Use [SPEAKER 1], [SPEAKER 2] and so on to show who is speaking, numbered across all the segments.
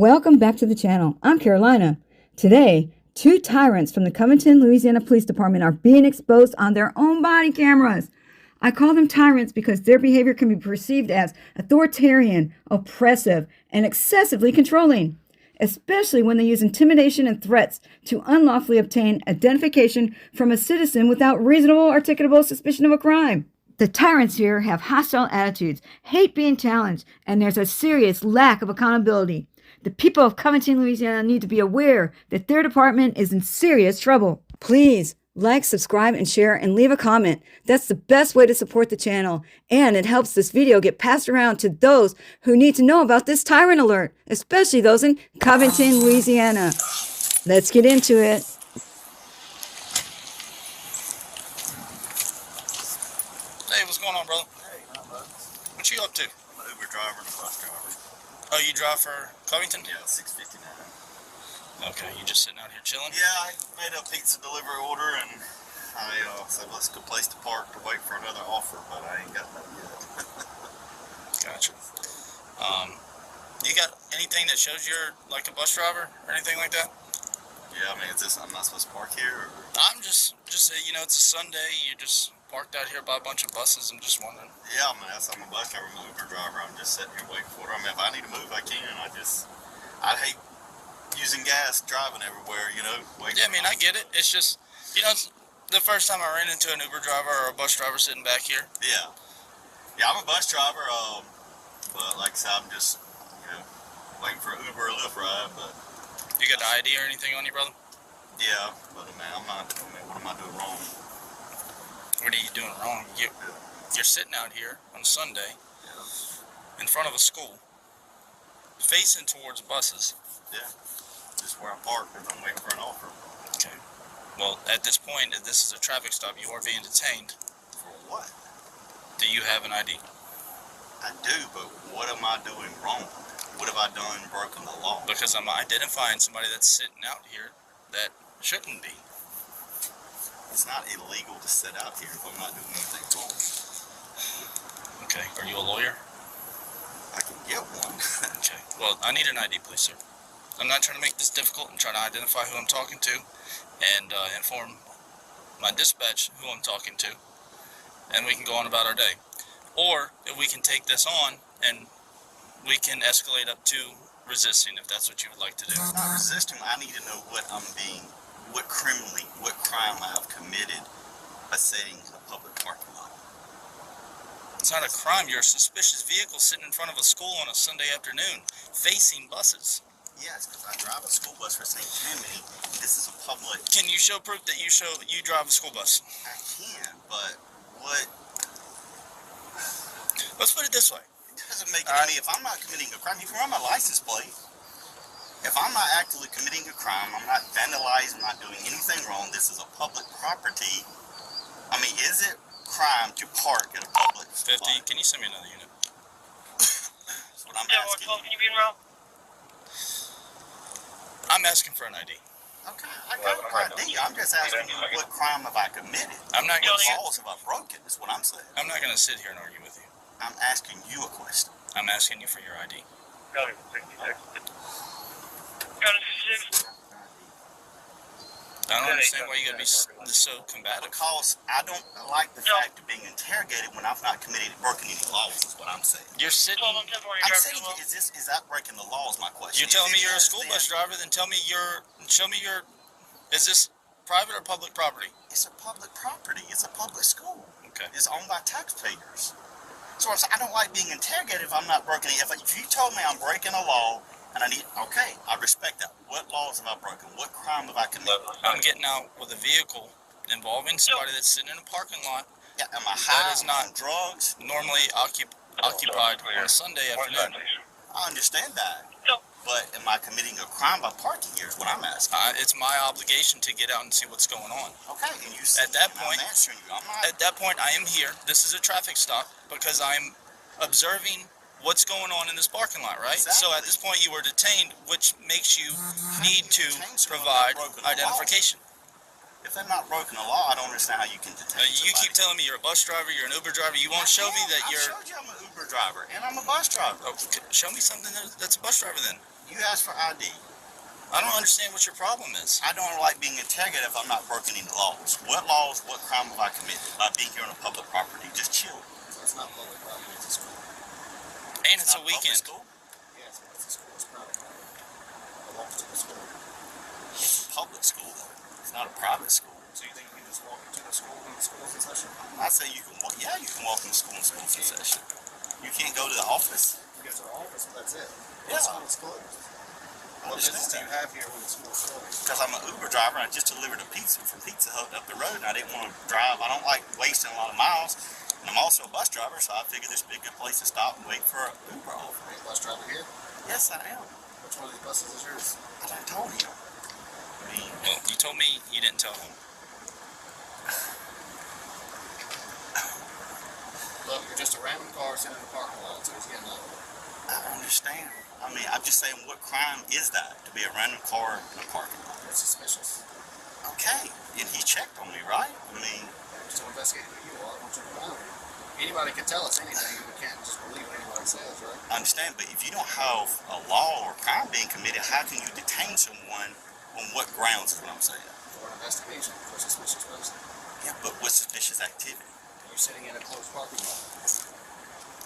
[SPEAKER 1] Welcome back to the channel. I'm Carolina. Today, two tyrants from the Covington, Louisiana Police Department are being exposed on their own body cameras. I call them tyrants because their behavior can be perceived as authoritarian, oppressive, and excessively controlling, especially when they use intimidation and threats to unlawfully obtain identification from a citizen without reasonable articulable suspicion of a crime. The tyrants here have hostile attitudes, hate being challenged, and there's a serious lack of accountability. The people of Covington, Louisiana need to be aware that their department is in serious trouble. Please like, subscribe, and share, and leave a comment. That's the best way to support the channel, and it helps this video get passed around to those who need to know about this tyrant alert, especially those in Covington, Louisiana. Let's get into it.
[SPEAKER 2] Hey, what's going on, brother?
[SPEAKER 3] Hey, not much.
[SPEAKER 2] What you up to?
[SPEAKER 3] I'm an Uber driver and a bus driver.
[SPEAKER 2] Oh, you drive for Covington?
[SPEAKER 3] Yeah, 6:59.
[SPEAKER 2] Okay, you just sitting out here chilling?
[SPEAKER 3] Yeah, I made a pizza delivery order and I said let's go place to park to wait for another offer, but I ain't got that yet.
[SPEAKER 2] Gotcha. You got anything that shows you're like a bus driver or anything like that?
[SPEAKER 3] Yeah, I mean, I'm not supposed to park here? Or?
[SPEAKER 2] I'm just you know, it's a Sunday. You just parked out here by a bunch of buses. I'm just wondering.
[SPEAKER 3] Yeah, I mean, I'm a bus driver, I'm an Uber driver. I'm just sitting here waiting for it. I mean, if I need to move, I can. I hate using gas, driving everywhere, you know.
[SPEAKER 2] Yeah, I mean, I get it. It's just, you know, it's the first time I ran into an Uber driver or a bus driver sitting back here.
[SPEAKER 3] Yeah. Yeah, I'm a bus driver, but like I said, I'm just, you know, waiting for an Uber or Lyft ride, but...
[SPEAKER 2] You got the ID or anything on you, brother?
[SPEAKER 3] Yeah, but man, what am I doing wrong?
[SPEAKER 2] What are you doing wrong? You're sitting out here on Sunday in front of a school, facing towards buses.
[SPEAKER 3] Yeah, just where I'm parked because I'm waiting for an offer.
[SPEAKER 2] Okay. Well, at this point, if this is a traffic stop, you are being detained.
[SPEAKER 3] For what?
[SPEAKER 2] Do you have an ID?
[SPEAKER 3] I do, but what am I doing wrong? What have I done broken the law?
[SPEAKER 2] Because I'm identifying somebody that's sitting out here that shouldn't be.
[SPEAKER 3] It's not illegal to sit out here if I'm not doing anything wrong.
[SPEAKER 2] Okay. Are you a lawyer?
[SPEAKER 3] I can get one.
[SPEAKER 2] Okay. Well, I need an ID, please, sir. I'm not trying to make this difficult. I'm trying to identify who I'm talking to and inform my dispatch who I'm talking to, and we can go on about our day. Or if we can take this on and we can escalate up to resisting, if that's what you would like to do.
[SPEAKER 3] It's not resisting. I need to know what crime I have committed by setting a public parking lot.
[SPEAKER 2] It's not a crime. You're a suspicious vehicle sitting in front of a school on a Sunday afternoon, facing buses.
[SPEAKER 3] Yes, because I drive a school bus for St. Tammany. This is a public...
[SPEAKER 2] Can you show proof that you drive a school bus?
[SPEAKER 3] I can, but what...
[SPEAKER 2] Let's put it this way.
[SPEAKER 3] It doesn't make any... If I'm not committing a crime, you can run my license plate. If I'm not actively committing a crime, I'm not vandalizing, I'm not doing anything wrong, this is a public property. I mean, is it crime to park at a public
[SPEAKER 2] 50,
[SPEAKER 3] spot?
[SPEAKER 2] can you send me another unit?
[SPEAKER 3] That's what I'm asking.
[SPEAKER 2] I'm asking for an ID.
[SPEAKER 3] Okay, I got an ID. I'm just asking you what crime have I committed?
[SPEAKER 2] I'm not going to
[SPEAKER 3] What laws have I broken, is what I'm saying.
[SPEAKER 2] I'm not going to sit here and argue with you.
[SPEAKER 3] I'm asking you a question.
[SPEAKER 2] I'm asking you for your ID.
[SPEAKER 4] Got it, 66. Got it, 66.
[SPEAKER 2] I don't understand why you got to be so combative.
[SPEAKER 3] Because I don't like the fact of being interrogated when I've not broken any laws, is what I'm saying.
[SPEAKER 2] You're sitting...
[SPEAKER 3] I'm saying, is that breaking the law is my question.
[SPEAKER 2] You're telling me you're a school bus driver, then show me your... Is this private or public property?
[SPEAKER 3] It's a public property. It's a public school.
[SPEAKER 2] Okay.
[SPEAKER 3] It's owned by taxpayers. So I don't like being interrogated if I'm not breaking it. If you told me I'm breaking a law, and okay, I respect that. What laws have I broken? What crime have I committed?
[SPEAKER 2] I'm getting out with a vehicle involving somebody that's sitting in a parking lot.
[SPEAKER 3] Yeah, am I high?
[SPEAKER 2] That is not
[SPEAKER 3] on drugs?
[SPEAKER 2] normally occupied on a Sunday afternoon.
[SPEAKER 3] I understand that. But am I committing a crime by parking here is what I'm asking.
[SPEAKER 2] It's my obligation to get out and see what's going on.
[SPEAKER 3] Okay, and you see,
[SPEAKER 2] at that point,
[SPEAKER 3] I'm answering you.
[SPEAKER 2] At that point, I am here. This is a traffic stop because I'm observing what's going on in this parking lot, right?
[SPEAKER 3] Exactly.
[SPEAKER 2] So at this point you were detained, which makes you need to provide identification.
[SPEAKER 3] If they're not broken the law, I don't understand how you can detain
[SPEAKER 2] You keep telling me you're a bus driver, you're an Uber driver. You won't show me that you're...
[SPEAKER 3] I showed you I'm an Uber driver, and I'm a bus driver.
[SPEAKER 2] Oh, show me something that's a bus driver then.
[SPEAKER 3] You asked for ID.
[SPEAKER 2] I don't understand what your problem is.
[SPEAKER 3] I don't like being interrogated if I'm not breaking any laws. What laws, what crime have I committed by being here on a public property? Just chill.
[SPEAKER 5] It's not public property, it's a school.
[SPEAKER 2] And it's a
[SPEAKER 3] not public
[SPEAKER 2] weekend.
[SPEAKER 3] School?
[SPEAKER 5] Yes, it's a school, it's private property. It belongs to the school.
[SPEAKER 3] It's a public school, though. It's not a private school.
[SPEAKER 5] So you think you can just walk into the school when the school's in session?
[SPEAKER 3] I say you can walk. Yeah, you can walk in school in session. You can't go to the office.
[SPEAKER 5] You go to the office, but that's it.
[SPEAKER 3] Yeah.
[SPEAKER 5] The school's closed. What business do you have here when the school's closed?
[SPEAKER 3] Because I'm an Uber driver, and I just delivered a pizza from Pizza Hut up the road, and I didn't want to drive. I don't like wasting a lot of miles, and I'm also a bus driver, so I figured this would be a good place to stop and wait for an Uber offer.
[SPEAKER 5] Are you a bus driver here?
[SPEAKER 3] Yes, I am.
[SPEAKER 5] Which one of these buses is yours?
[SPEAKER 3] I done told him. I mean,
[SPEAKER 2] Well, you told me, you didn't tell him.
[SPEAKER 5] Look, you're just a random car sitting in the parking lot, so he's getting out.
[SPEAKER 3] I understand. I mean, I'm just saying, what crime is that to be a random car in a parking lot?
[SPEAKER 5] It's suspicious.
[SPEAKER 3] Okay, and he checked on me, right? I mean,
[SPEAKER 5] Just to investigate who you are, I want you to know. Anybody can tell us anything, we can't just believe what anybody says, right?
[SPEAKER 3] I understand, but if you don't have a law or crime being committed, how can you detain someone on what grounds is what I'm saying?
[SPEAKER 5] For an investigation for a suspicious person.
[SPEAKER 3] Yeah, but what suspicious activity?
[SPEAKER 5] You're sitting in a closed parking lot.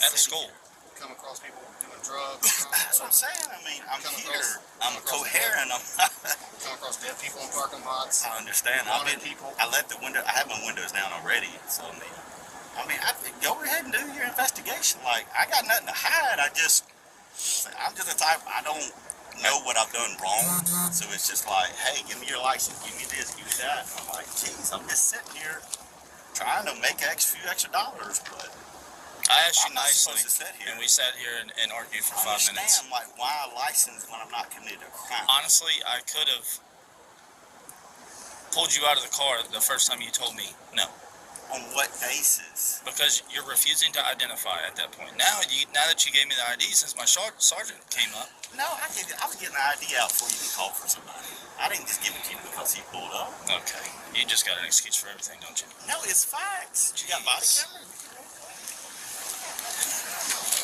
[SPEAKER 2] At the school.
[SPEAKER 5] Come across people doing drugs.
[SPEAKER 3] That's what I'm saying. I mean, I'm
[SPEAKER 5] Come
[SPEAKER 3] here.
[SPEAKER 5] across-
[SPEAKER 3] I'm
[SPEAKER 5] come across
[SPEAKER 3] coherent.
[SPEAKER 5] Come across dead people in parking lots.
[SPEAKER 3] I understand. I
[SPEAKER 5] Wanted
[SPEAKER 3] mean,
[SPEAKER 5] people.
[SPEAKER 3] I let the window. I have my windows down already. So I mean, I think go ahead and do your investigation. Like, I got nothing to hide. I'm just the type. I don't know what I've done wrong. So it's just like, hey, give me your license. Give me this. Give me that. And I'm like, geez, I'm just sitting here trying to make a few extra dollars, but.
[SPEAKER 2] I asked you
[SPEAKER 3] I'm not
[SPEAKER 2] nicely,
[SPEAKER 3] supposed to sit here.
[SPEAKER 2] and we sat here and argued for
[SPEAKER 3] I
[SPEAKER 2] 5
[SPEAKER 3] understand,
[SPEAKER 2] minutes.
[SPEAKER 3] like, why a license when I'm not committed a crime?
[SPEAKER 2] Honestly, I could have pulled you out of the car the first time you told me no,
[SPEAKER 3] On what basis?
[SPEAKER 2] because you're refusing to identify at that point. Now that you gave me the ID, since my sergeant came up,
[SPEAKER 3] No, I was getting the ID out before you can call for somebody. I didn't just give it to you because he pulled up.
[SPEAKER 2] okay, you just got an excuse for everything, don't you?
[SPEAKER 3] No, it's facts. You got body
[SPEAKER 2] Jeez.
[SPEAKER 3] camera?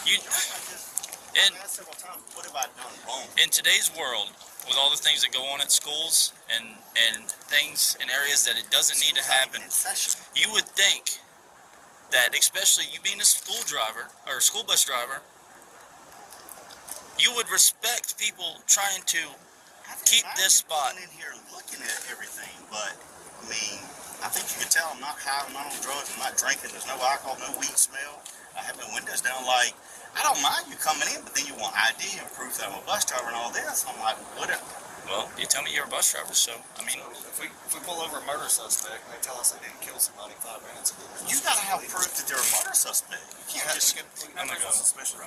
[SPEAKER 2] You
[SPEAKER 3] I asked several times, what have I done wrong?
[SPEAKER 2] in today's world, with all the things that go on at schools and things in areas that it doesn't need to happen,
[SPEAKER 3] In session.
[SPEAKER 2] you would think that, especially you being a school driver or a school bus driver, you would respect people trying to keep this spot.
[SPEAKER 3] I'm in here looking at everything, but I mean, I think you can tell I'm not high, I'm not on drugs, I'm not drinking, there's no alcohol, no weed smell. I have my windows down. Like, I don't mind you coming in, but then you want ID and proof that I'm a bus driver and all this. I'm like, what?
[SPEAKER 2] Well, you tell me you're a bus driver, so I mean,
[SPEAKER 5] If we pull over a murder suspect and they tell us they didn't kill somebody 5 minutes ago,
[SPEAKER 3] You gotta have proof that they're a murder suspect. You can't just get
[SPEAKER 2] I'm gonna go.
[SPEAKER 5] suspicion.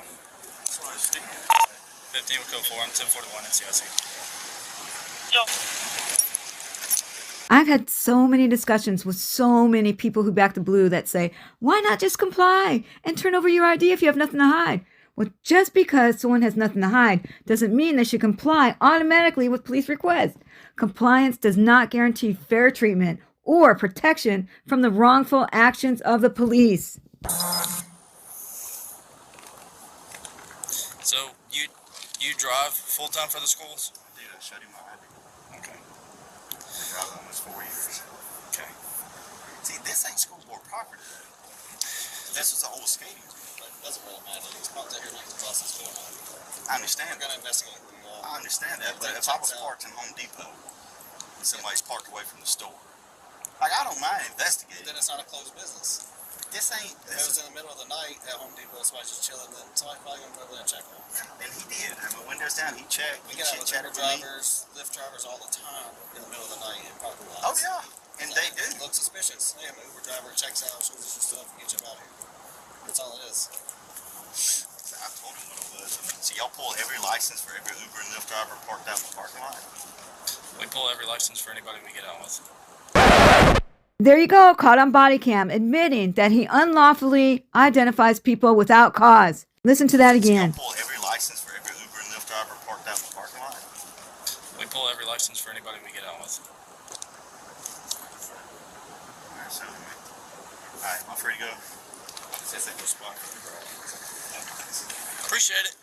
[SPEAKER 3] That's what I understand.
[SPEAKER 2] 15 with code 4. I'm 1041 NCIC.
[SPEAKER 1] I've had so many discussions with so many people who back the blue that say, why not just comply and turn over your ID if you have nothing to hide? Well, just because someone has nothing to hide doesn't mean they should comply automatically with police requests. Compliance does not guarantee fair treatment or protection from the wrongful actions of the police.
[SPEAKER 2] So you drive full time for the schools?
[SPEAKER 3] Dude, I showed him my ID.
[SPEAKER 2] Okay.
[SPEAKER 3] I've been driving almost 4 years.
[SPEAKER 2] Okay.
[SPEAKER 3] See, this ain't school board property. This was an old skating rink.
[SPEAKER 5] But it doesn't really matter. It's not that here like the process going on.
[SPEAKER 3] I understand.
[SPEAKER 5] We're going to investigate the
[SPEAKER 3] I understand that, but if I was parked in Home Depot and somebody's parked away from the store, like, I don't mind investigating.
[SPEAKER 5] then it's not a closed business.
[SPEAKER 3] This ain't.
[SPEAKER 5] If it was in the middle of the night at Home Depot, somebody's just chilling, then somebody's probably going to go over there and check on it.
[SPEAKER 3] And he did. I had my windows down. He checked.
[SPEAKER 5] We
[SPEAKER 3] He
[SPEAKER 5] get out with
[SPEAKER 3] chatted
[SPEAKER 5] Uber
[SPEAKER 3] with me.
[SPEAKER 5] drivers, Lyft drivers all the time in the middle of the night in parking lots.
[SPEAKER 3] Oh yeah, and they do.
[SPEAKER 5] It looks suspicious. Hey, I'm an Uber driver, checks out, shows us your stuff, and gets you out of here. That's all it is.
[SPEAKER 3] I told him what it was. I mean, so y'all pull every license for every Uber and Lyft driver parked out in the parking lot?
[SPEAKER 2] We pull every license for anybody we get out with.
[SPEAKER 1] There you go, caught on body cam, admitting that he unlawfully identifies people without cause. Listen to that again.
[SPEAKER 3] So y'all pull every license for every Uber and Lyft driver parked out in the parking lot?
[SPEAKER 2] We pull every license for anybody we get out with.
[SPEAKER 3] Alright, so, alright, I'm free to go. That's a good spot for the girl.
[SPEAKER 2] Appreciate it.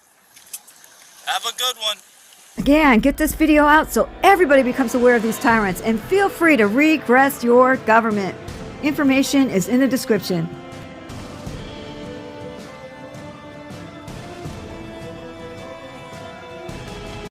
[SPEAKER 2] Have a good one.
[SPEAKER 1] Again, get this video out so everybody becomes aware of these tyrants, and feel free to regress your government. Information is in the description.